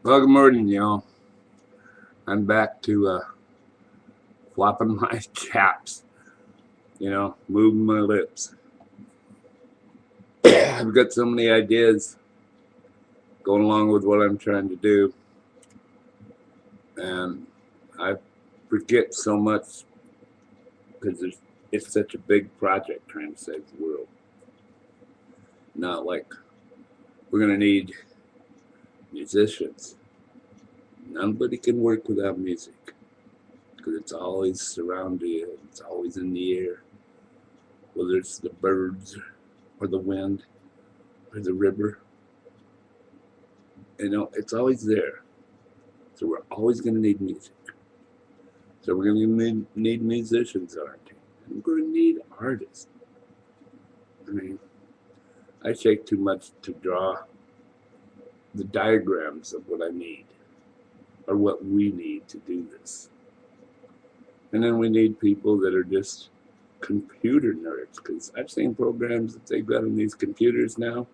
Well, good morning, y'all. I'm back to flopping my chaps, moving my lips. I've got so many ideas going along with what I'm trying to do, and I forget so much because it's such a big project trying to save the world. Not like we're going to need musicians. Nobody can work without music because it's always around you, it's always in the air, whether it's the birds or the wind or the river. It's always there. So we're always going to need music. So we're going to need musicians on our team. And we're going to need artists. I mean, I shake too much to draw the diagrams of what I need or what we need to do this. And then we need people that are just computer nerds, because I've seen programs that they've got on these computers now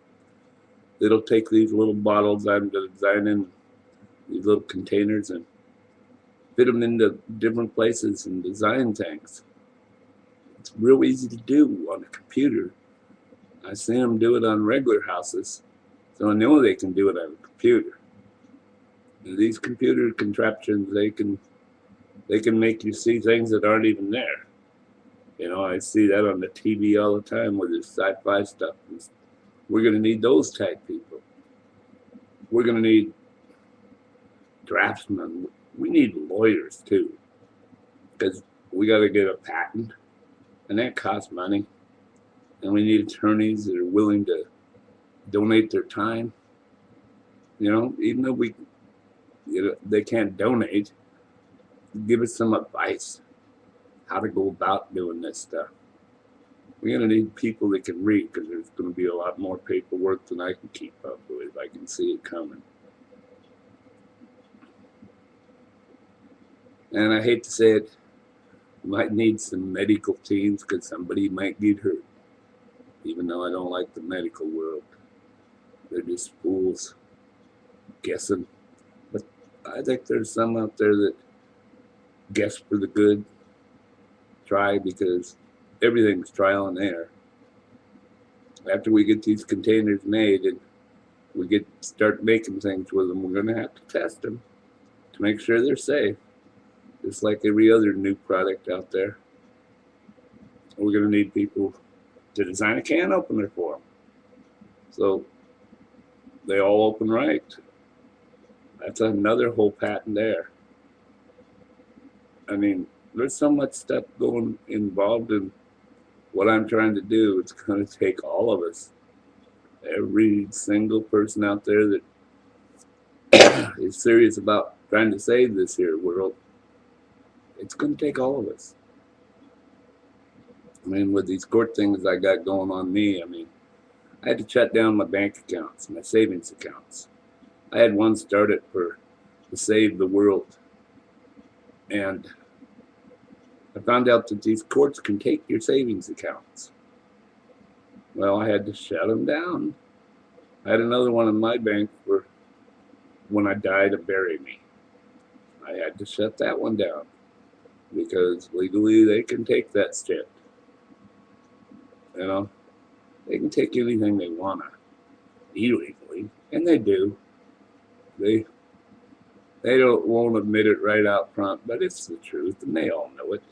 that'll take these little bottles I'm designing, these little containers, and fit them into different places and design things. It's real easy to do on a computer. I've seen them do it on regular houses, so I know they can do it on a computer. And these computer contraptions, they can make you see things that aren't even there. I see that on the TV all the time with this sci-fi stuff. We're going to need those type people. We're going to need draftsmen. We need lawyers too, because we got to get a patent, and that costs money. And we need attorneys that are willing to donate their time. Even though they can't donate, give us some advice how to go about doing this stuff. We're going to need people that can read, because there's going to be a lot more paperwork than I can keep up with. I can see it coming. And I hate to say it, we might need some medical teams because somebody might get hurt. Even though I don't like the medical world, they're just fools guessing. But I think there's some out there that guess for the good, try, because everything's trial and error. After we get these containers made and we start making things with them, we're going to have to test them to make sure they're safe, just like every other new product out there. We're going to need people to design a can opener for them, so they all open right. That's another whole patent there. I mean, there's so much stuff involved in what I'm trying to do. It's going to take all of us, every single person out there that is serious about trying to save this here world. It's going to take all of us. I mean, with these court things I got going on me, I had to shut down my bank accounts, my savings accounts. I had one started to save the world, and I found out that these courts can take your savings accounts. Well, I had to shut them down. I had another one in my bank for when I died to bury me. I had to shut that one down because legally they can take that shit. They can take anything they want to illegally, and they do. They won't admit it right out front, but it's the truth, and they all know it.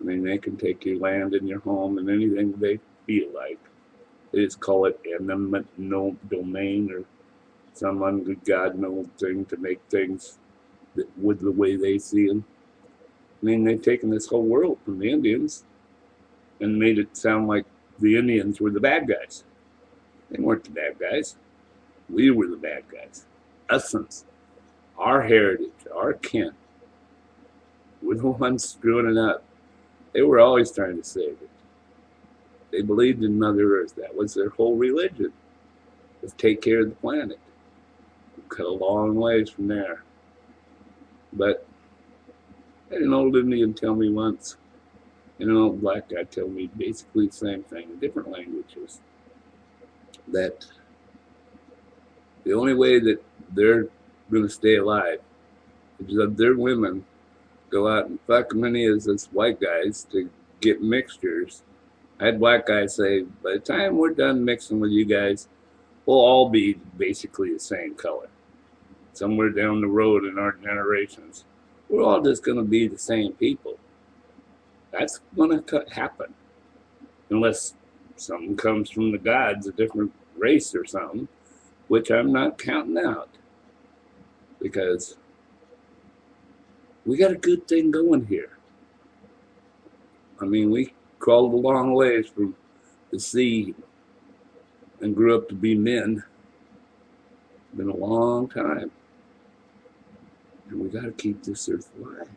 They can take your land and your home and anything they feel like. They just call it eminent domain or some God-known thing to make things with the way they see them. They've taken this whole world from the Indians and made it sound like the Indians were the bad guys. They weren't the bad guys. We were the bad guys. Essence, our heritage, our kin. We're the ones screwing it up. They were always trying to save it. They believed in Mother Earth. That was their whole religion, was take care of the planet. We cut a long ways from there. But I had an old Indian tell me once, and an old black guy tell me basically the same thing in different languages, that the only way that their going to stay alive. Because their women go out and fuck many as us white guys to get mixtures. I had black guys say, by the time we're done mixing with you guys, we'll all be basically the same color. Somewhere down the road in our generations, we're all just going to be the same people. That's going to happen. Unless something comes from the gods, a different race or something, which I'm not counting out. Because we got a good thing going here. I mean, we crawled a long ways from the sea and grew up to be men. It's been a long time. And we got to keep this earth alive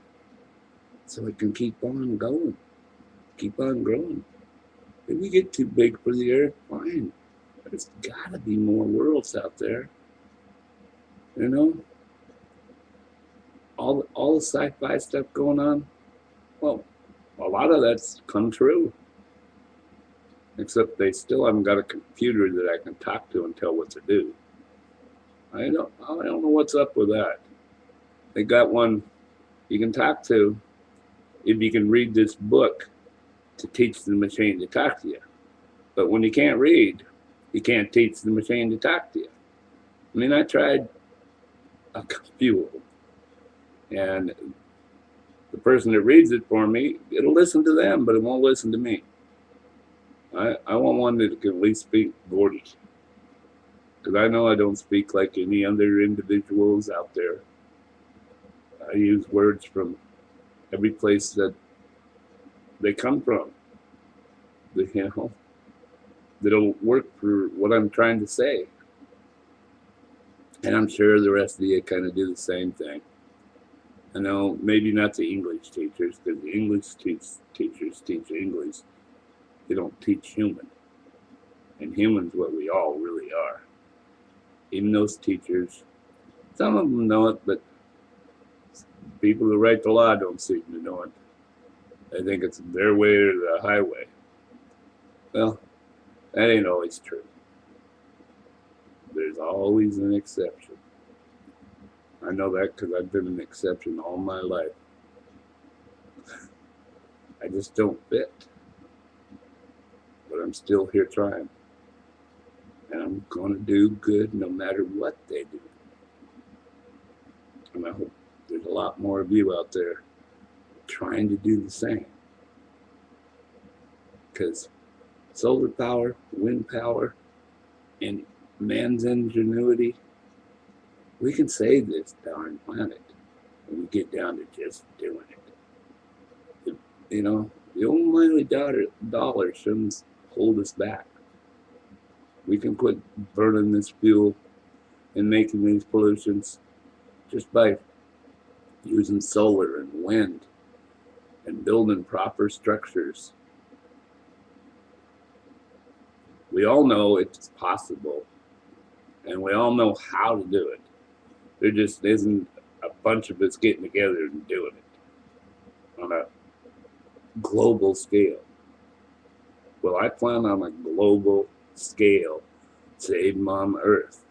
so it can keep on going, keep on growing. If we get too big for the earth, fine. There's got to be more worlds out there. You know? All the sci-fi stuff going on, well, a lot of that's come true. Except they still haven't got a computer that I can talk to and tell what to do. I don't know what's up with that. They got one you can talk to if you can read this book to teach the machine to talk to you. But when you can't read, you can't teach the machine to talk to you. I mean, I tried a few of them. And the person that reads it for me, it'll listen to them, but it won't listen to me. I want one that can at least speak gordy. Because I know I don't speak like any other individuals out there. I use words from every place that they come from. You know, that'll work for what I'm trying to say. And I'm sure the rest of you kind of do the same thing. I know maybe not the English teachers, because the English teachers teach English. They don't teach human. And human's what we all really are. Even those teachers, some of them know it, but people who write the law don't seem to know it. They think it's their way or the highway. Well, that ain't always true. There's always an exception. I know that because I've been an exception all my life. I just don't fit. But I'm still here trying. And I'm going to do good no matter what they do. And I hope there's a lot more of you out there trying to do the same. Because solar power, wind power, and man's ingenuity, we can save this darn planet when we get down to just doing it. You know, the almighty dollar shouldn't hold us back. We can quit burning this fuel and making these pollutions just by using solar and wind and building proper structures. We all know it's possible, and we all know how to do it. There just isn't a bunch of us getting together and doing it on a global scale. Well, I plan on a global scale save Mom Earth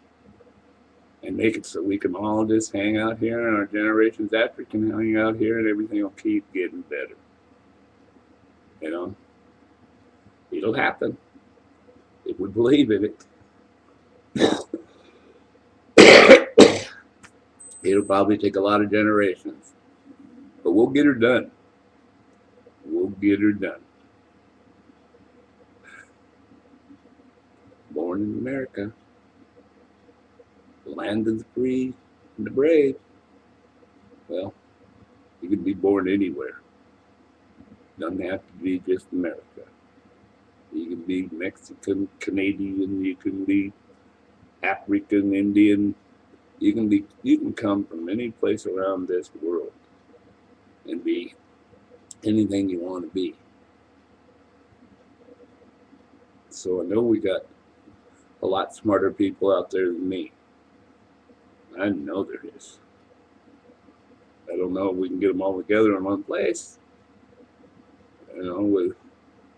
and make it so we can all just hang out here and our generations after can hang out here and everything will keep getting better. You know, it'll happen if we believe in it. It'll probably take a lot of generations, but we'll get her done. We'll get her done. Born in America, the land of the free and the brave. Well, you can be born anywhere. Doesn't have to be just America. You can be Mexican, Canadian, you can be African, Indian. You can come from any place around this world and be anything you want to be. So I know we got a lot smarter people out there than me. I know there is. I don't know if we can get them all together in one place. You know, with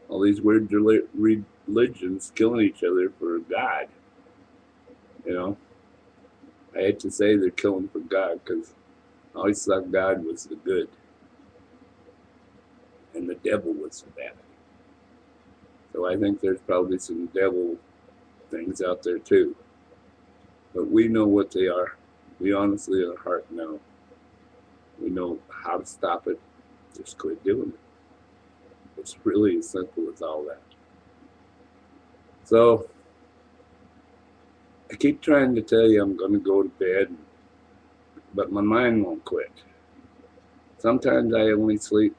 all these weird religions killing each other for God. You know, I hate to say they're killing for God, because I always thought God was the good and the devil was the bad. So I think there's probably some devil things out there too. But we know what they are. We honestly in our heart know. We know how to stop it. Just quit doing it. It's really as simple as all that. So I keep trying to tell you I'm going to go to bed, but my mind won't quit. Sometimes I only sleep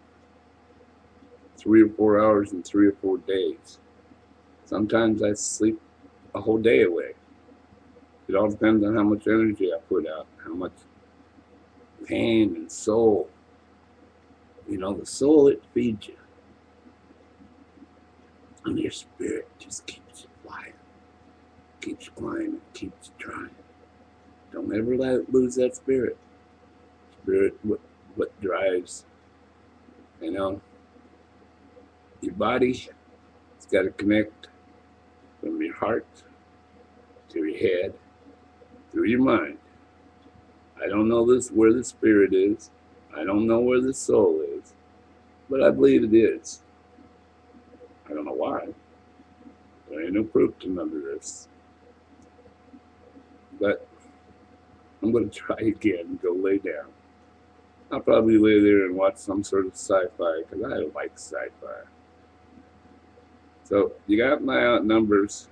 3 or 4 hours in 3 or 4 days. Sometimes I sleep a whole day away. It all depends on how much energy I put out, how much pain and soul. You know, the soul, it feeds you. And your spirit just keeps you flying, keeps climbing, keeps trying. Don't ever let it lose that spirit. Spirit, what drives, you know, your body. It's got to connect from your heart to your head, through your mind. I don't know where the spirit is. I don't know where the soul is, but I believe it is. I don't know why. There ain't no proof to none of this. But I'm going to try again and go lay down. I'll probably lay there and watch some sort of sci-fi, because I like sci-fi. So you got my numbers.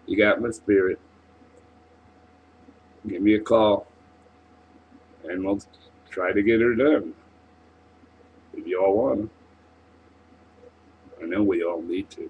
You got my spirit. Give me a call, and we'll try to get her done. If you all want to. I know we all need to.